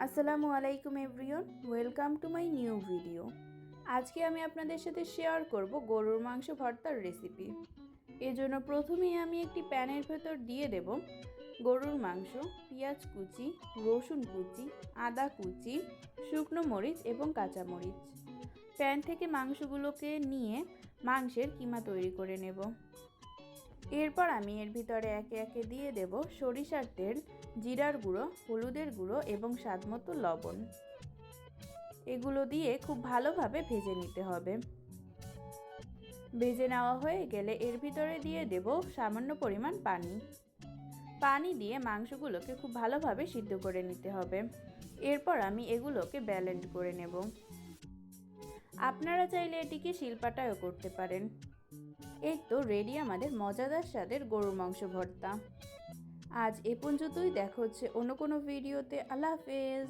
আসসালামু আলাইকুম everyone, welcome to my new video. আজকে আমি আপনাদের সাথে শেয়ার করব গরুর মাংস ভর্তার রেসিপি। এজন্য প্রথমেই আমি একটি প্যানের ভেতর দিয়ে দেব গরুর মাংস, পেঁয়াজ কুচি, রসুন কুচি, আদা কুচি, শুকনো মরিচ এবং কাঁচা মরিচ। প্যান থেকে মাংসগুলোকে নিয়ে মাংসের কিমা তৈরি করে নেব। এরপর আমি এর ভিতরে একে একে দিয়ে দেব সরিষার তেল, জিরার গুঁড়ো, হলুদের গুঁড়ো এবং স্বাদমতো লবণ। এগুলো দিয়ে খুব ভালোভাবে ভেজে নিতে হবে। ভেজে নেওয়া হয়ে গেলে এর ভিতরে দিয়ে দেব সামান্য পরিমাণ পানি। পানি দিয়ে মাংসগুলোকে খুব ভালোভাবে সিদ্ধ করে নিতে হবে। এরপর আমি এগুলোকে ব্লেন্ড করে নেব। আপনারা চাইলে এটিকে শিলপাটায়ও করতে পারেন। এই তো রেডি আমাদের মজাদার স্বাদের গরুর মাংস ভর্তা। আজ এ পর্যন্তই, দেখা হচ্ছে অন্য কোনো ভিডিওতে। আল্লাহ হাফেজ।